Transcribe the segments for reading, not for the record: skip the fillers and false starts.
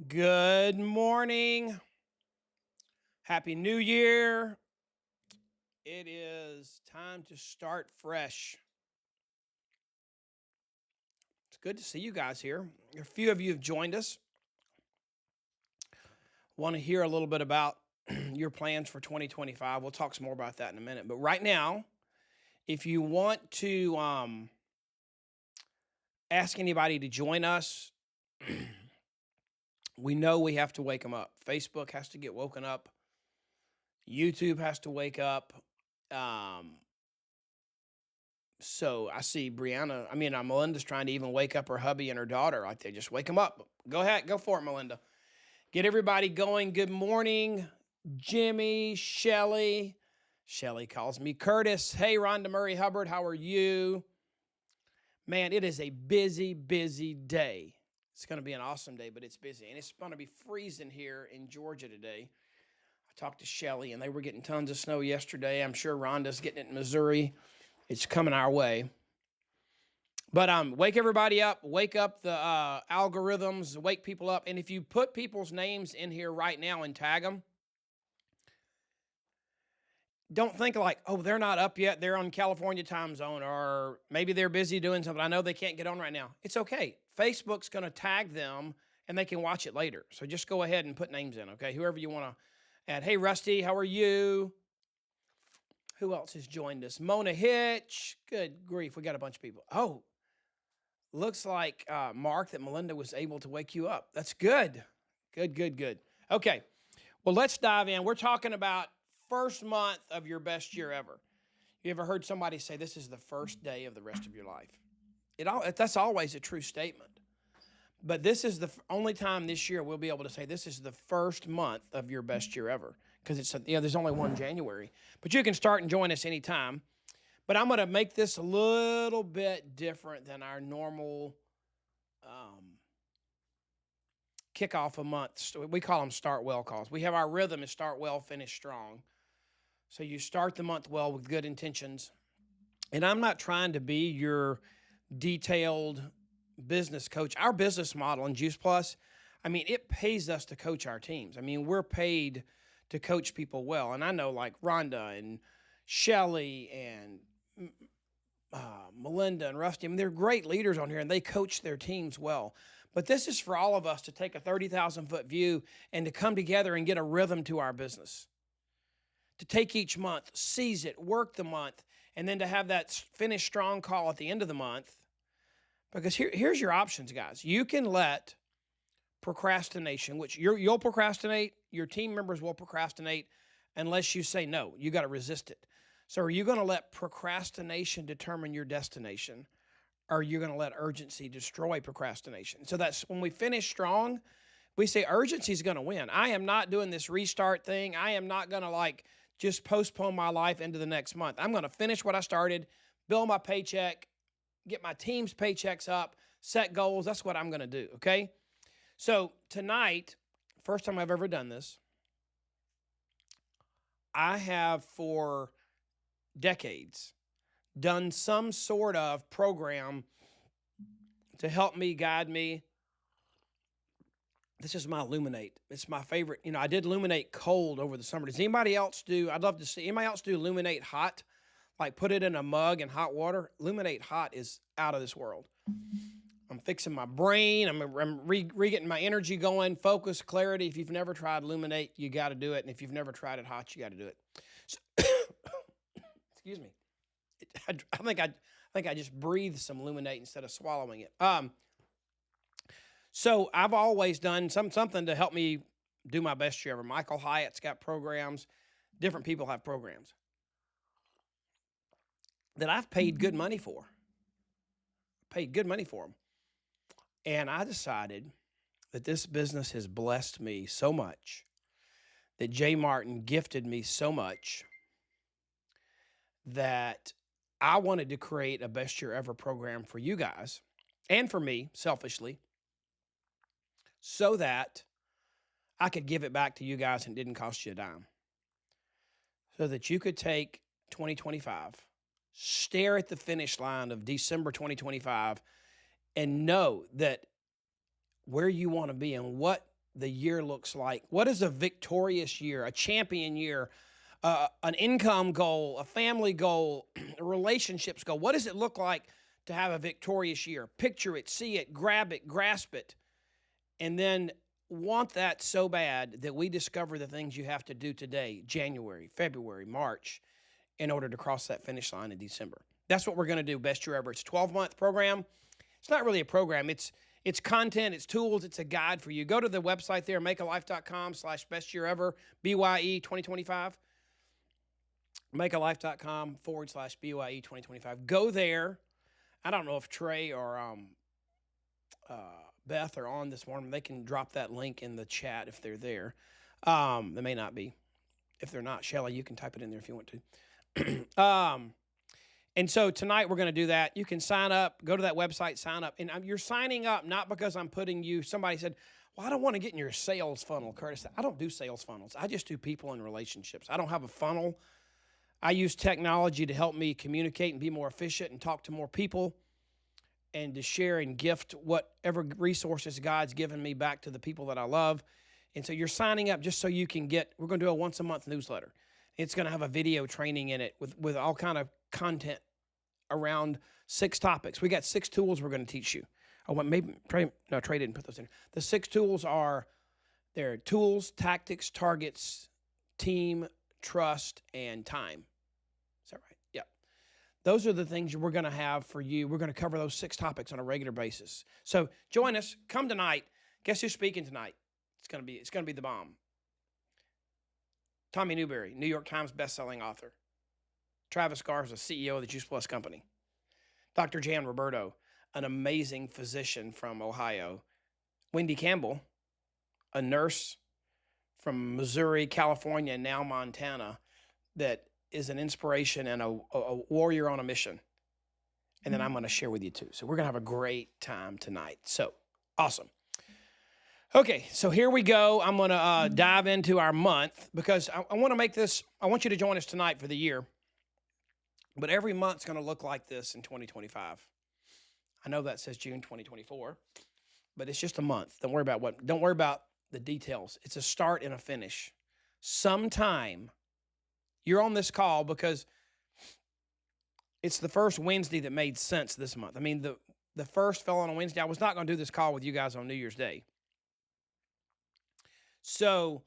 Good morning. Happy New Year. It is time to start fresh. It's good to see you guys here. A few of you have joined us. Want to hear a little bit about your plans for 2025. We'll talk some more about that in a minute. But right now, if you want to ask anybody to join us, we know we have to wake them up. Facebook has to get woken up. YouTube has to wake up. So I see Melinda's trying to even wake up her hubby and her daughter. Like they just wake them up. Go ahead, go for it, Melinda. Get everybody going. Good morning, Jimmy, Shelly. Shelly calls me Curtis. Hey, Rhonda Murray Hubbard, how are you? Man, it is a busy, busy day. It's going to be an awesome day, but it's busy. And it's going to be freezing here in Georgia today. I talked to Shelly, and they were getting tons of snow yesterday. I'm sure Rhonda's getting it in Missouri. It's coming our way. But wake everybody up. Wake up the algorithms. Wake people up. And if you put people's names in here right now and tag them, don't think like, oh, they're not up yet. They're on California time zone, or maybe they're busy doing something. I know they can't get on right now. It's okay. Facebook's going to tag them, and they can watch it later. So just go ahead and put names in, okay? Whoever you want to add. Hey, Rusty, how are you? Who else has joined us? Mona Hitch. Good grief, we got a bunch of people. Oh, looks like, Mark, that Melinda was able to wake you up. That's good. Good. Okay, well, let's dive in. We're talking about first month of your best year ever. You ever heard somebody say this is the first day of the rest of your life? That's always a true statement. But this is the only time this year we'll be able to say this is the first month of your best year ever, because there's only one January. But you can start and join us anytime. But I'm going to make this a little bit different than our normal kickoff a month. We call them start well calls. We have our rhythm is start well, finish strong. So you start the month well with good intentions. And I'm not trying to be your detailed business coach. Our business model in Juice Plus, it pays us to coach our teams. We're paid to coach people well. And I know like Rhonda and Shelly and Melinda and Rusty, they're great leaders on here, and they coach their teams well. But this is for all of us to take a 30,000-foot view and to come together and get a rhythm to our business. To take each month, seize it, work the month, and then to have that finish strong call at the end of the month. Because here's your options, guys. You can let procrastination, which you'll procrastinate, your team members will procrastinate unless you say no. You got to resist it. So are you going to let procrastination determine your destination? Or are you going to let urgency destroy procrastination? So that's when we finish strong, we say urgency is going to win. I am not doing this restart thing. I am not going to just postpone my life into the next month. I'm going to finish what I started, build my paycheck, get my team's paychecks up, set goals. That's what I'm going to do, okay? So tonight, first time I've ever done this, I have for decades done some sort of program to help me, guide me. This is my Illuminate. It's my favorite. I did Illuminate cold over the summer. Does anybody else do? I'd love to see anybody else do Illuminate hot, like put it in a mug in hot water. Illuminate hot is out of this world. I'm fixing my brain. I'm getting my energy going, focus, clarity. If you've never tried Illuminate, you got to do it. And if you've never tried it hot, you got to do it. So, excuse me. I think I just breathed some Illuminate instead of swallowing it. So I've always done something to help me do my best year ever. Michael Hyatt's got programs. Different people have programs that I've paid good money for. Paid good money for them. And I decided that this business has blessed me so much, that Jay Martin gifted me so much, that I wanted to create a best year ever program for you guys and for me, selfishly, so that I could give it back to you guys and it didn't cost you a dime. So that you could take 2025, stare at the finish line of December 2025, and know that where you want to be and what the year looks like. What is a victorious year, a champion year, an income goal, a family goal, a relationships goal? What does it look like to have a victorious year? Picture it, see it, grab it, grasp it, and then want that so bad that we discover the things you have to do today, January, February, March, in order to cross that finish line in December. That's what we're going to do, Best Year Ever. It's a 12-month program. It's not really a program. It's content, it's tools, it's a guide for you. Go to the website there, makealife.com/best year ever, BYE 2025. Makealife.com/BYE 2025. Go there. I don't know if Trey or Beth are on this morning. They can drop that link in the chat if they're there. They may not be. If they're not, Shelly, you can type it in there if you want to. And so tonight we're going to do that. You can sign up, go to that website, sign up. And you're signing up not because I'm putting you, somebody said, well, I don't want to get in your sales funnel, Curtis. I don't do sales funnels. I just do people and relationships. I don't have a funnel. I use technology to help me communicate and be more efficient and talk to more people and to share and gift whatever resources God's given me back to the people that I love. And so you're signing up just so you can we're going to do a once-a-month newsletter. It's going to have a video training in it with all kind of content around 6 topics. We got 6 tools we're going to teach you. Trey didn't put those in. The 6 tools are tools, tactics, targets, team, trust, and time. Is that right? Yeah. Those are the things we're going to have for you. We're going to cover those 6 topics on a regular basis. So join us. Come tonight. Guess who's speaking tonight? It's going to be the bomb. Tommy Newberry, New York Times bestselling author. Travis Garza, CEO of the Juice Plus Company. Dr. Jan Roberto, an amazing physician from Ohio. Wendy Campbell, a nurse from Missouri, California, and now Montana, that is an inspiration and a warrior on a mission. And then I'm going to share with you too. So we're going to have a great time tonight. So awesome. Okay, so here we go. I'm going to dive into our month because I want to make this, I want you to join us tonight for the year. But every month's going to look like this in 2025. I know that says June 2024, but it's just a month. Don't worry about the details. It's a start and a finish. Sometime you're on this call because it's the first Wednesday that made sense this month. I mean, the first fell on a Wednesday. I was not going to do this call with you guys on New Year's Day. So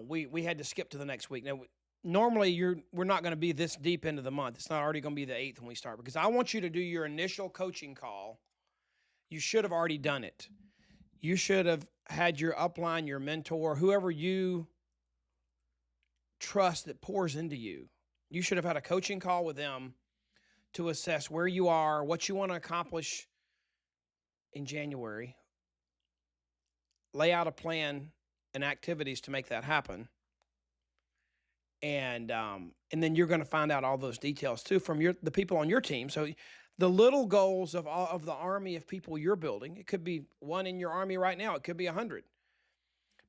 we had to skip to the next week. Now, normally we're not going to be this deep into the month. It's not already going to be the 8th when we start because I want you to do your initial coaching call. You should have already done it. You should have had your upline, your mentor, whoever you trust that pours into you. You should have had a coaching call with them to assess where you are, what you want to accomplish in January. Lay out a plan and activities to make that happen. And then you're going to find out all those details too from the people on your team. So the little goals of the army of people you're building, it could be one in your army right now. It could be 100.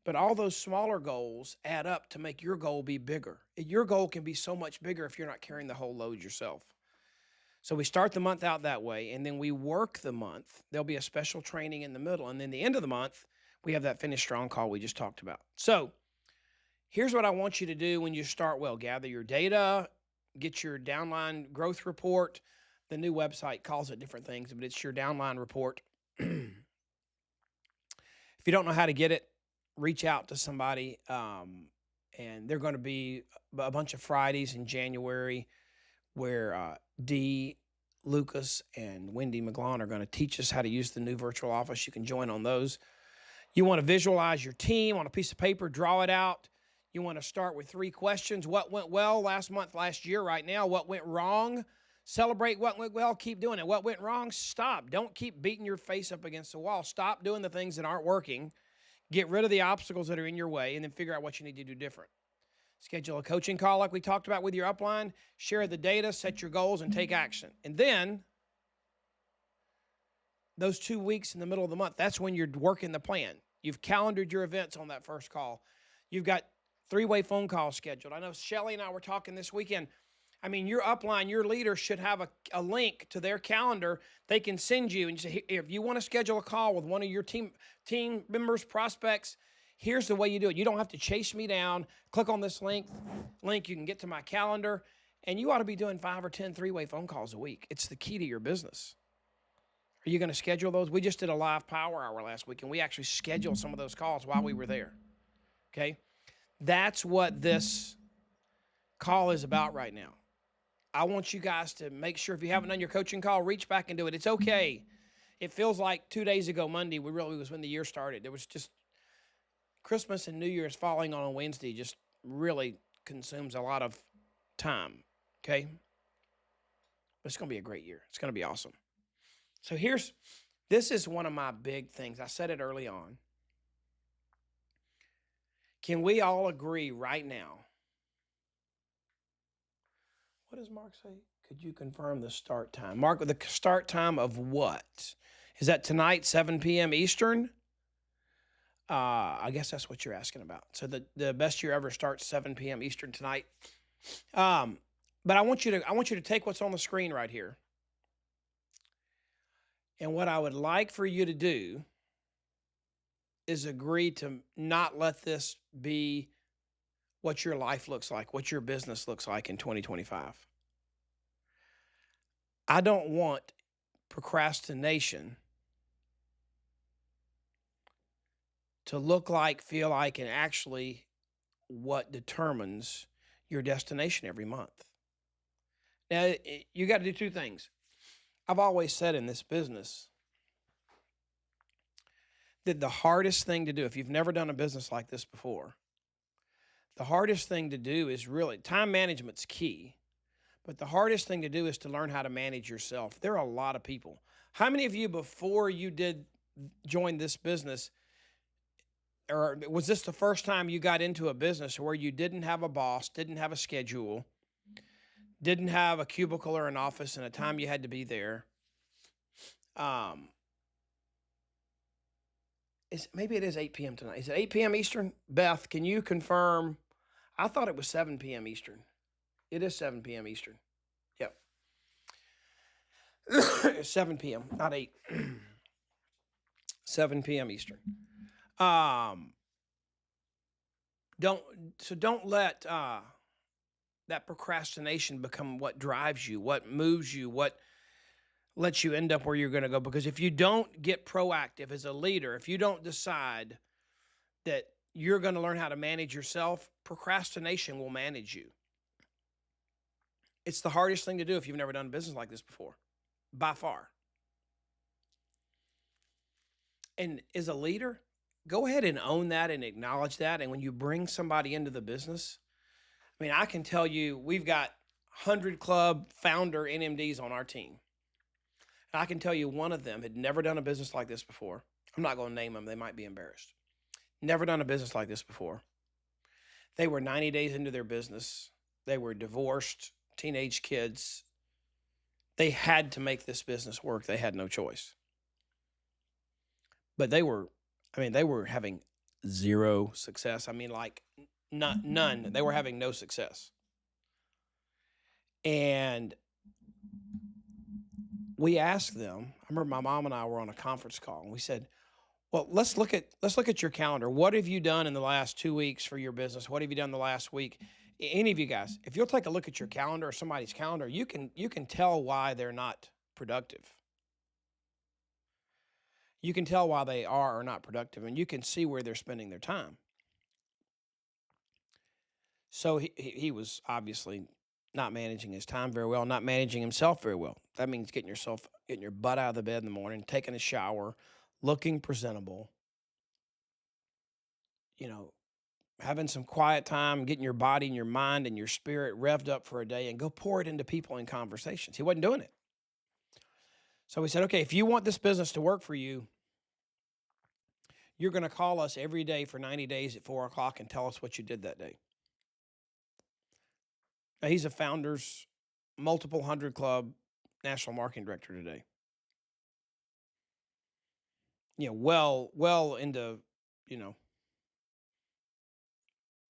But all those smaller goals add up to make your goal be bigger. Your goal can be so much bigger if you're not carrying the whole load yourself. So we start the month out that way, and then we work the month. There'll be a special training in the middle. And then the end of the month, we have that Finish Strong call we just talked about. So here's what I want you to do when you start well. Gather your data, get your downline growth report. The new website calls it different things, but it's your downline report. If you don't know how to get it, reach out to somebody. And they're going to be a bunch of Fridays in January where Dee, Lucas, and Wendy McGlone are going to teach us how to use the new virtual office. You can join on those. You want to visualize your team on a piece of paper, draw it out. You want to start with 3 questions. What went well last month, last year, right now? What went wrong? Celebrate what went well. Keep doing it. What went wrong? Stop. Don't keep beating your face up against the wall. Stop doing the things that aren't working. Get rid of the obstacles that are in your way, and then figure out what you need to do different. Schedule a coaching call like we talked about with your upline. Share the data, set your goals, and take action. And then those 2 weeks in the middle of the month, that's when you're working the plan. You've calendared your events on that first call. You've got 3-way phone calls scheduled. I know Shelly and I were talking this weekend. I mean, your upline, your leader should have a link to their calendar they can send you and say, if you want to schedule a call with one of your team members, prospects, here's the way you do it. You don't have to chase me down. Click on this link. You can get to my calendar, and you ought to be doing 5 or 10 three-way phone calls a week. It's the key to your business. Are you going to schedule those? We just did a live power hour last week, and we actually scheduled some of those calls while we were there. Okay? That's what this call is about right now. I want you guys to make sure if you haven't done your coaching call, reach back and do it. It's okay. It feels like 2 days ago, Monday, was when the year started. There was just Christmas and New Year's falling on a Wednesday just really consumes a lot of time, okay? But it's going to be a great year. It's going to be awesome. So this is one of my big things. I said it early on. Can we all agree right now? What does Mark say? Could you confirm the start time? Mark, the start time of what? Is that tonight, 7 p.m. Eastern? I guess that's what you're asking about. So the best year ever starts 7 p.m. Eastern tonight. But I want you to take what's on the screen right here. And what I would like for you to do is agree to not let this be what your life looks like, what your business looks like in 2025. I don't want procrastination to look like, feel like, and actually what determines your destination every month. Now, you got to do two things. I've always said in this business that the hardest thing to do, if you've never done a business like this before, the hardest thing to do is really, time management's key, but the hardest thing to do is to learn how to manage yourself. There are a lot of people. How many of you, before you join this business, or was this the first time you got into a business where you didn't have a boss, didn't have a schedule, didn't have a cubicle or an office and a time you had to be there? Maybe it is 8 p.m. tonight. Is it 8 p.m. Eastern? Beth, can you confirm? I thought it was 7 p.m. Eastern. It is 7 p.m. Eastern. Yep. 7 p.m., not 8. 7 p.m. Eastern. Don't let that procrastination become what drives you, what moves you, what lets you end up where you're going to go. Because if you don't get proactive as a leader, if you don't decide that you're going to learn how to manage yourself, procrastination will manage you. It's the hardest thing to do if you've never done business like this before, by far. And as a leader, go ahead and own that and acknowledge that. And when you bring somebody into the business, I mean, I can tell you, we've got 100 Club founder NMDs on our team. And I can tell you one of them had never done a business like this before. I'm not going to name them. They might be embarrassed. Never done a business like this before. They were 90 days into their business. They were divorced, teenage kids. They had to make this business work. They had no choice. But they were having zero success. I mean, like none. They were having no success. And we asked them, I remember my mom and I were on a conference call, and we said, well, let's look at your calendar. What have you done in the last 2 weeks for your business? What have you done the last week? Any of you guys, if you'll take a look at your calendar or somebody's calendar, you can tell why they're not productive. You can tell why they are or not productive, and you can see where they're spending their time. So he was obviously not managing his time very well, not managing himself very well. That means getting your butt out of the bed in the morning, taking a shower, looking presentable, having some quiet time, getting your body and your mind and your spirit revved up for a day, and go pour it into people in conversations. He wasn't doing it. So we said, okay, if you want this business to work for you, you're going to call us every day for 90 days at 4 o'clock and tell us what you did that day. Now, he's a Founders Multiple 100 Club National Marketing Director today. Well into,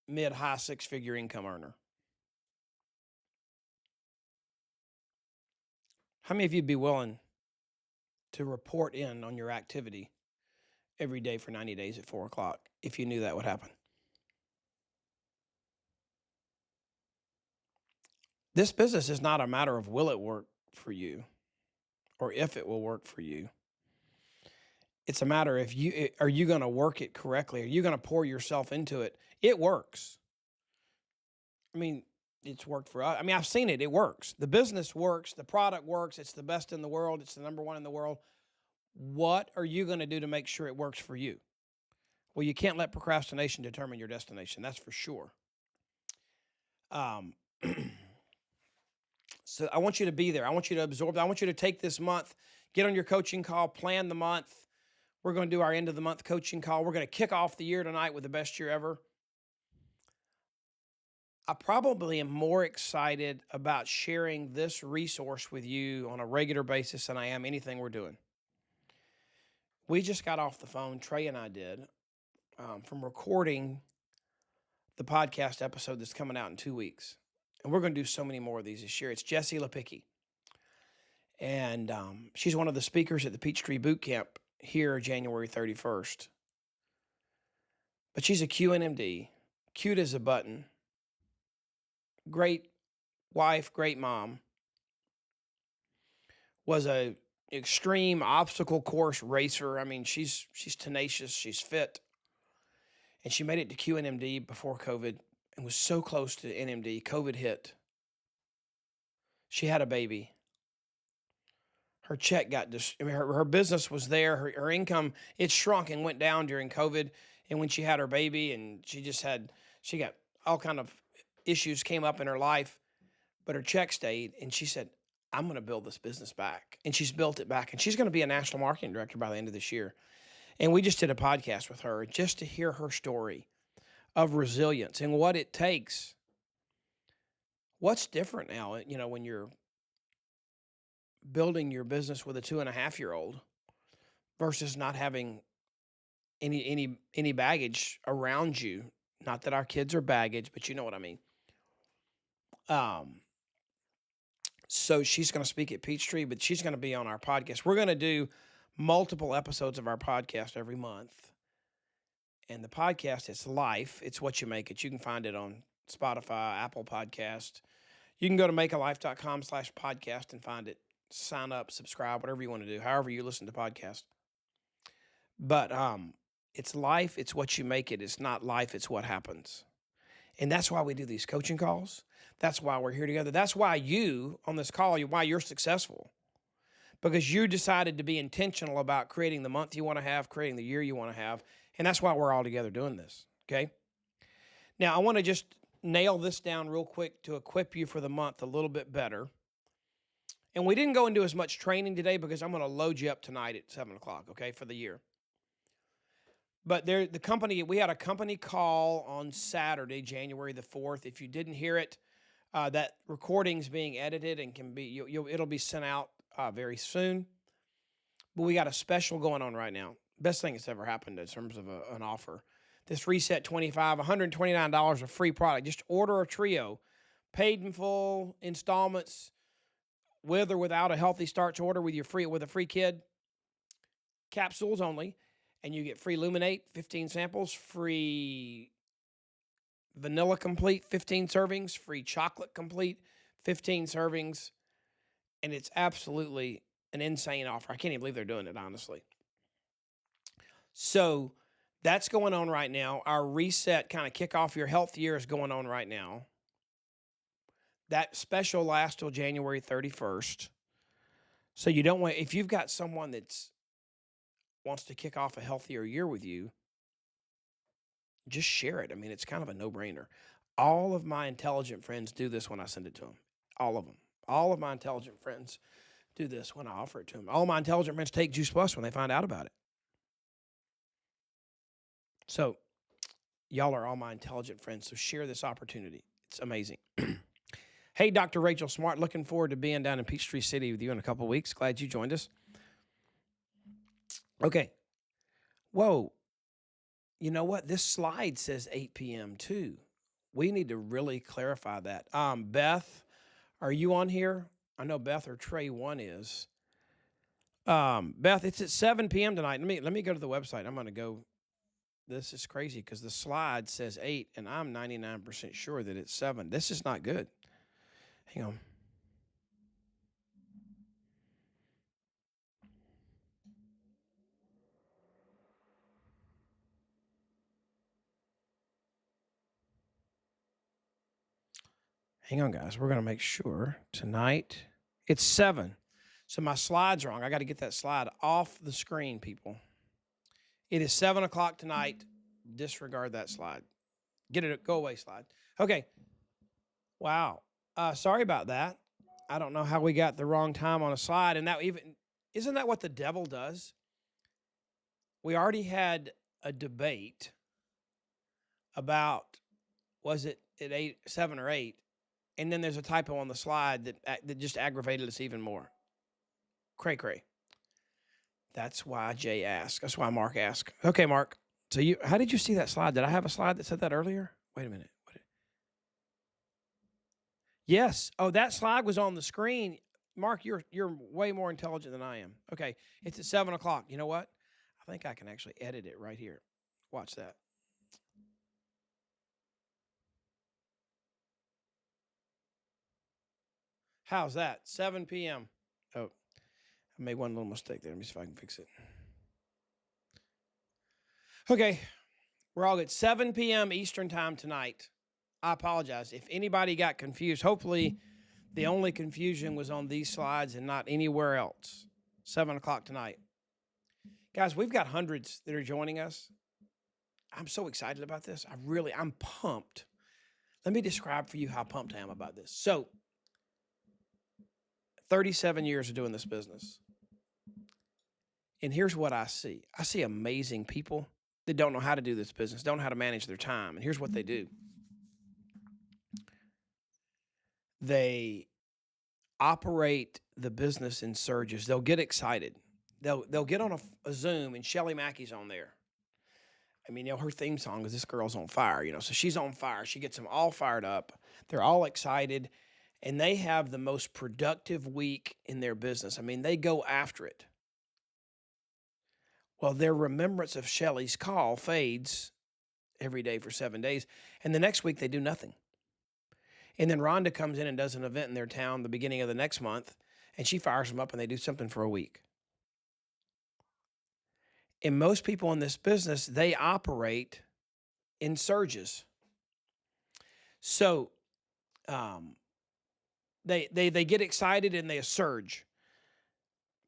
mid-high six-figure income earner. How many of you'd be willing to report in on your activity every day for 90 days at 4 o'clock if you knew that would happen? This business is not a matter of will it work for you or if it will work for you. It's a matter of are you going to work it correctly? Are you going to pour yourself into it? It works. I mean, it's worked for us. I mean, I've seen it. It works. The business works. The product works. It's the best in the world. It's the number one in the world. What are you going to do to make sure it works for you? Well, you can't let procrastination determine your destination. That's for sure. So I want you to be there. I want you to absorb. I want you to take this month, get on your coaching call, plan the month. We're going to do our end of the month coaching call. We're going to kick off the year tonight with the best year ever. I probably am more excited about sharing this resource with you on a regular basis than I am anything we're doing. We just got off the phone, Trey and I did, from recording the podcast episode that's coming out in 2 weeks. And we're going to do so many more of these this year. It's Jessie Lepicki. And she's one of the speakers at the Peachtree Boot Camp here January 31st. But she's a QNMD, cute as a button, great wife, great mom, was a extreme obstacle course racer. I mean, she's tenacious, she's fit. And she made it to QNMD before COVID and was so close to NMD. COVID hit. She had a baby. Her check got her business was there. Her income, it shrunk and went down during COVID. And when she had her baby, and she got all kind of issues came up in her life, but her check stayed. And she said, I'm going to build this business back. And she's built it back. And she's going to be a national marketing director by the end of this year. And we just did a podcast with her just to hear her story of resilience and what it takes. What's different now, when you're building your business with a 2.5-year-old versus not having any baggage around you. Not that our kids are baggage, but you know what I mean. So she's going to speak at Peachtree, but she's going to be on our podcast. We're going to do multiple episodes of our podcast every month. And the podcast, it's life. It's what you make it. You can find it on Spotify, Apple Podcast. You can go to makealife.com/podcast and find it. Sign up, subscribe, whatever you want to do, however you listen to podcasts. But it's life. It's what you make it. It's not life. It's what happens. And that's why we do these coaching calls. That's why we're here together. That's why you, on this call, why you're successful. Because you decided to be intentional about creating the month you want to have, creating the year you want to have. And that's why we're all together doing this, okay? Now, I want to just nail this down real quick to equip you for the month a little bit better. And we didn't go into as much training today because I'm going to load you up tonight at 7 o'clock, okay, for the year. But we had a company call on Saturday, January the 4th. If you didn't hear it, that recording's being edited and it'll be sent out very soon. But we got a special going on right now. Best thing that's ever happened in terms of an offer. This Reset 25, $129 of free product. Just order a trio, paid in full installments, with or without a Healthy Starts order with a free kid. Capsules only. And you get free Luminate, 15 samples, free Vanilla Complete, 15 servings, free Chocolate Complete, 15 servings. And it's absolutely an insane offer. I can't even believe they're doing it, honestly. So that's going on right now. Our reset kind of kick off your health year is going on right now. That special lasts till January 31st. So you don't want, if you've got someone that's wants to kick off a healthier year with you, just share it. I mean, it's kind of a no-brainer. All of my intelligent friends do this when I send it to them. All of them. All of my intelligent friends do this when I offer it to them. All my intelligent friends take Juice Plus when they find out about it. So y'all are all my intelligent friends, so share this opportunity. It's amazing. Hey, Dr. Rachel Smart, looking forward to being down in Peachtree City with you in a couple of weeks. Glad you joined us. Okay. Whoa. You know what? This slide says 8 p.m. too. We need to really clarify that. Beth, are you on here? I know Beth or Trey 1 is. Beth, it's at 7 p.m. tonight. Let me go to the website. I'm going to go. This is crazy because the slide says 8, and I'm 99% sure that it's 7. This is not good. Hang on. Hang on, guys. We're going to make sure tonight it's 7. So my slide's wrong. I got to get that slide off the screen, people. It is 7 o'clock tonight. Disregard that slide. Get it. Go away, slide. Okay. Wow. Sorry about that. I don't know how we got the wrong time on a slide. And that isn't that what the devil does? We already had a debate about, was it at 7 or 8? And then there's a typo on the slide that just aggravated us even more. Cray. That's why Jay asked. That's why Mark asked. Okay, Mark. So how did you see that slide? Did I have a slide that said that earlier? Wait a minute. Yes. Oh, that slide was on the screen. Mark, you're way more intelligent than I am. Okay, it's at 7 o'clock. You know what? I think I can actually edit it right here. Watch that. How's that? 7 p.m. Oh, I made one little mistake there. Let me see if I can fix it. Okay, we're all at 7 p.m. Eastern time tonight. I apologize. If anybody got confused, hopefully the only confusion was on these slides and not anywhere else. 7 o'clock tonight. Guys, we've got hundreds that are joining us. I'm so excited about this. I'm pumped. Let me describe for you how pumped I am about this. So, 37 years of doing this business. And here's what I see. I see amazing people that don't know how to do this business, don't know how to manage their time. And here's what they do. They operate the business in surges. They'll get excited. They'll get on a Zoom and Shelly Mackey's on there. I mean, her theme song is "This Girl's on Fire," so she's on fire. She gets them all fired up. They're all excited, and they have the most productive week in their business. I mean, they go after it. Well, their remembrance of Shelly's call fades every day for 7 days, and the next week they do nothing. And then Rhonda comes in and does an event in their town the beginning of the next month, and she fires them up, and they do something for a week. And most people in this business, they operate in surges. So they get excited and they surge,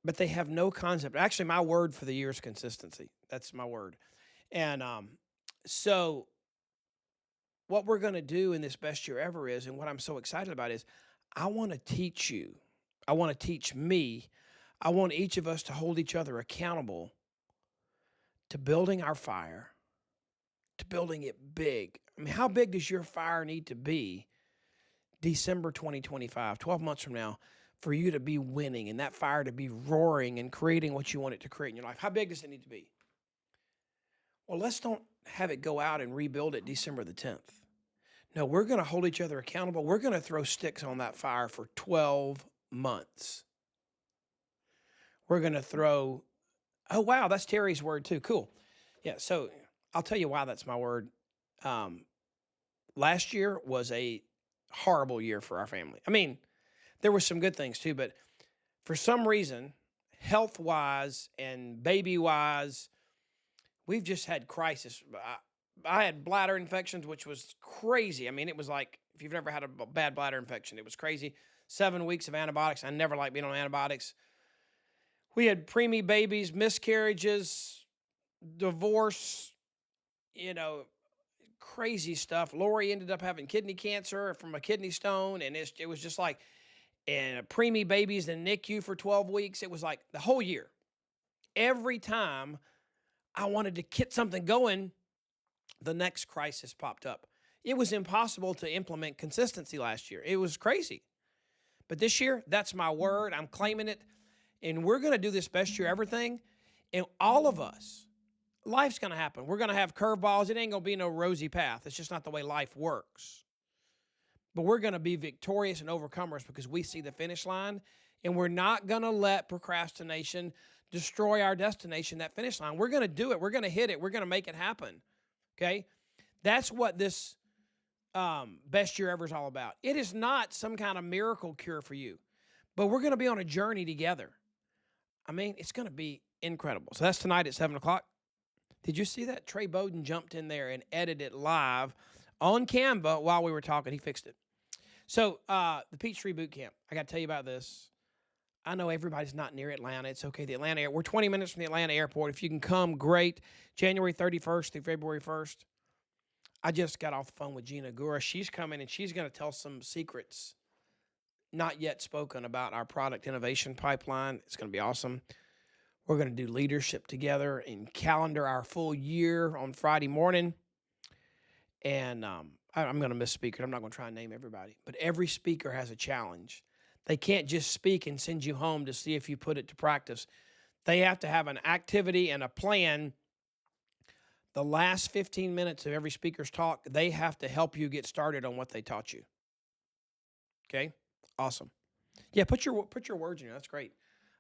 but they have no concept. Actually, my word for the year is consistency. That's my word. And so what we're going to do in this best year ever is, and what I'm so excited about is, I want to teach you. I want to teach me. I want each of us to hold each other accountable to building our fire, to building it big. I mean, how big does your fire need to be December 2025, 12 months from now, for you to be winning and that fire to be roaring and creating what you want it to create in your life? How big does it need to be? Well, let's don't have it go out and rebuild it December the 10th. No, we're going to hold each other accountable. We're going to throw sticks on that fire for 12 months. We're going to throw, oh, wow, that's Terry's word too. Cool. Yeah, so I'll tell you why that's my word. Last year was a horrible year for our family. I mean, there were some good things too, but for some reason, health-wise and baby-wise, we've just had crisis. I had bladder infections, which was crazy. I mean, it was like, if you've never had a bad bladder infection, it was crazy. 7 weeks of antibiotics. I never liked being on antibiotics. We had preemie babies, miscarriages, divorce, crazy stuff. Lori ended up having kidney cancer from a kidney stone, and it was just like, and preemie babies in NICU for 12 weeks. It was like the whole year. Every time I wanted to get something going, the next crisis popped up. It was impossible to implement consistency last year. It was crazy. But this year, that's my word. I'm claiming it. And we're going to do this best year ever thing. And all of us, life's going to happen. We're going to have curveballs. It ain't going to be no rosy path. It's just not the way life works. but we're going to be victorious and overcomers because we see the finish line, and we're not going to let procrastination destroy our destination, that finish line. We're going to do it. We're going to hit it. We're going to make it happen. Okay? That's what this best year ever is all about. It is not some kind of miracle cure for you, but we're going to be on a journey together. I mean, it's going to be incredible. So that's tonight at 7 o'clock. Did you see that? Trey Bowden jumped in there and edited it live on Canva while we were talking. He fixed it. So the Peachtree Boot Camp, I got to tell you about this. I know everybody's not near Atlanta. It's okay. The Atlanta, we're 20 minutes from the Atlanta airport. If you can come, great. January 31st through February 1st. I just got off the phone with Gina Gura. She's coming, and she's going to tell some secrets not yet spoken about our product innovation pipeline. It's going to be awesome. We're going to do leadership together and calendar our full year on Friday morning. And I'm going to miss speaker. I'm not going to try and name everybody. But every speaker has a challenge. They can't just speak and send you home to see if you put it to practice. They have to have an activity and a plan. The last 15 minutes of every speaker's talk, they have to help you get started on what they taught you. Okay? Awesome. Yeah, put your words in there. That's great.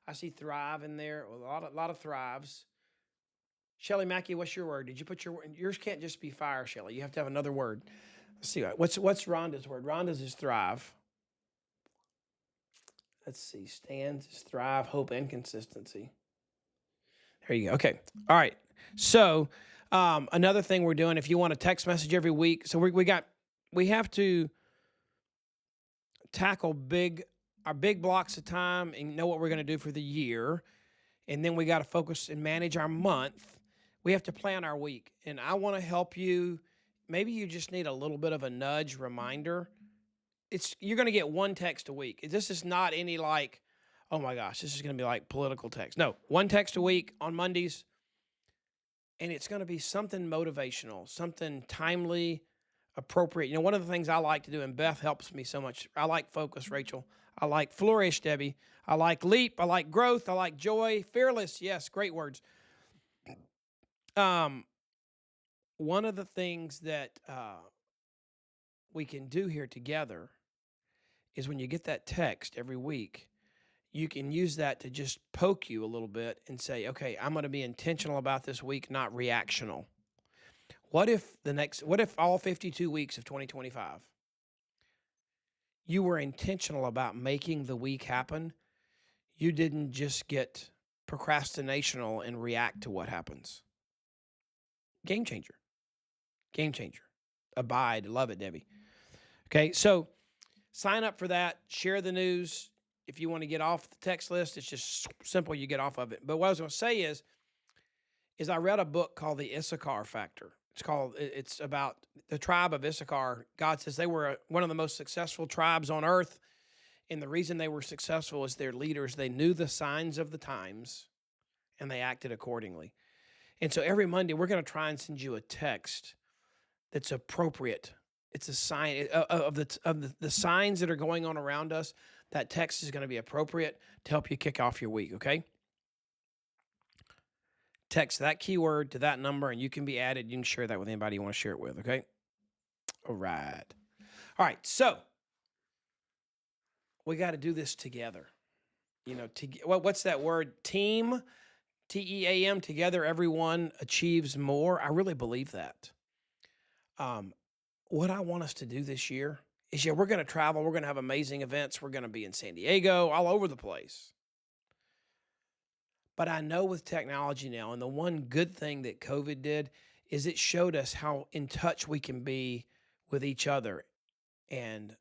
I see thrive in there. A lot of thrives. Shelly Mackey, what's your word? Did you put your word? Yours can't just be fire, Shelly. You have to have another word. Let's see. What's Rhonda's word? Rhonda's is thrive. Let's see. Stands is thrive, hope, and consistency. There you go. Okay. All right. So another thing we're doing, if you want a text message every week, so we have to tackle our big blocks of time and know what we're going to do for the year. And then we got to focus and manage our month. We have to plan our week. And I want to help you. Maybe you just need a little bit of a nudge reminder. You're going to get one text a week. This is not any like, oh my gosh, this is going to be like political text. No, one text a week on Mondays. And it's going to be something motivational, something timely, appropriate. You know, one of the things I like to do, and Beth helps me so much, I like focus, Rachel. I like flourish, Debbie. I like leap. I like growth. I like joy. Fearless, yes, great words. One of the things that we can do here together is when you get that text every week, you can use that to just poke you a little bit and say, okay, I'm going to be intentional about this week, not reactional. What if all 52 weeks of 2025, you were intentional about making the week happen? You didn't just get procrastinational and react to what happens. Game changer. Game changer. Abide. Love it, Debbie. Okay, so sign up for that. Share the news. If you want to get off the text list, it's just simple. You get off of it. But what I was going to say is I read a book called The Issachar Factor. It's about the tribe of Issachar. God says they were one of the most successful tribes on earth. And the reason they were successful is their leaders. They knew the signs of the times and they acted accordingly. And so every Monday, we're going to try and send you a text that's appropriate. It's a sign of the signs that are going on around us. That text is going to be appropriate to help you kick off your week, okay? Text that keyword to that number, and you can be added. You can share that with anybody you want to share it with, okay? All right. So we got to do this together. You know, what's that word? Team, T-E-A-M, together everyone achieves more. I really believe that. What I want us to do this year is, we're going to travel. We're going to have amazing events. We're going to be in San Diego, all over the place. But I know with technology now, and the one good thing that COVID did is it showed us how in touch we can be with each other and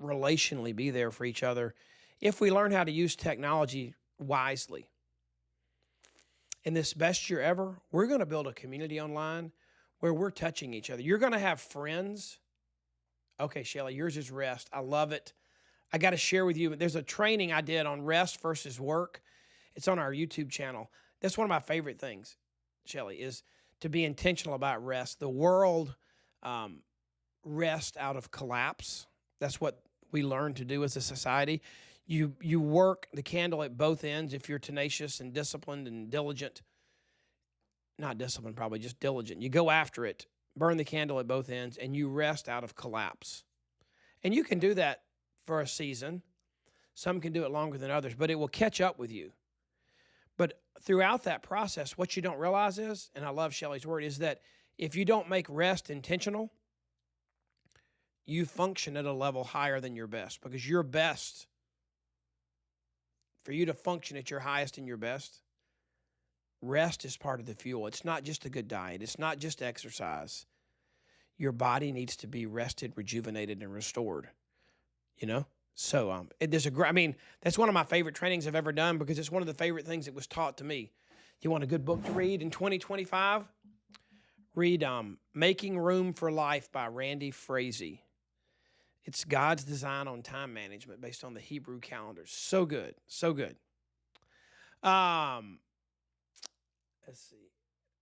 relationally be there for each other if we learn how to use technology wisely. In this best year ever, we're going to build a community online where we're touching each other. You're going to have friends. Okay, Shelly, yours is rest. I love it. I got to share with you, there's a training I did on rest versus work. It's on our YouTube channel. That's one of my favorite things, Shelly, is to be intentional about rest. The world rest out of collapse. That's what we learn to do as a society. You work the candle at both ends if you're tenacious and disciplined and diligent. Not disciplined, probably just diligent. You go after it, burn the candle at both ends, and you rest out of collapse. And you can do that for a season. Some can do it longer than others, but it will catch up with you. But throughout that process, what you don't realize is, and I love Shelley's word, is that if you don't make rest intentional, you function at a level higher than your best, because your best, for you to function at your highest and your best, rest is part of the fuel. It's not just a good diet. It's not just exercise. Your body needs to be rested, rejuvenated, and restored, you know? So that's one of my favorite trainings I've ever done, because it's one of the favorite things that was taught to me. You want a good book to read in 2025? Read Making Room for Life by Randy Frazee. It's God's design on time management based on the Hebrew calendar. So good. So good. Let's see.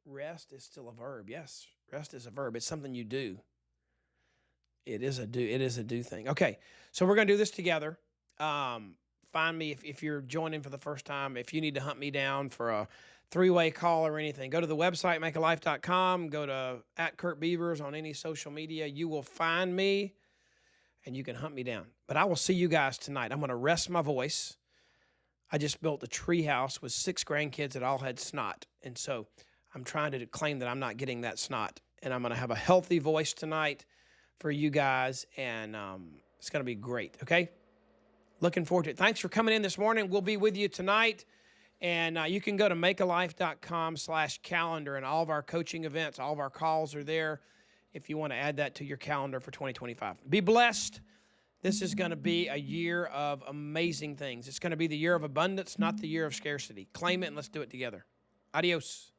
Rest is still a verb. Yes, rest is a verb. It's something you do. It is a do thing. Okay, so we're going to do this together. Find me if you're joining for the first time. If you need to hunt me down for a 3-way call or anything, go to the website, makealife.com. Go to @KurtBeavers on any social media. You will find me, and you can hunt me down. But I will see you guys tonight. I'm going to rest my voice. I just built a tree house with 6 grandkids that all had snot. And so I'm trying to claim that I'm not getting that snot. And I'm going to have a healthy voice tonight for you guys. And it's going to be great, okay? Looking forward to it. Thanks for coming in this morning. We'll be with you tonight. And you can go to makealife.com/calendar, and all of our coaching events, all of our calls are there if you want to add that to your calendar for 2025. Be blessed. This is going to be a year of amazing things. It's going to be the year of abundance, not the year of scarcity. Claim it, and let's do it together. Adios.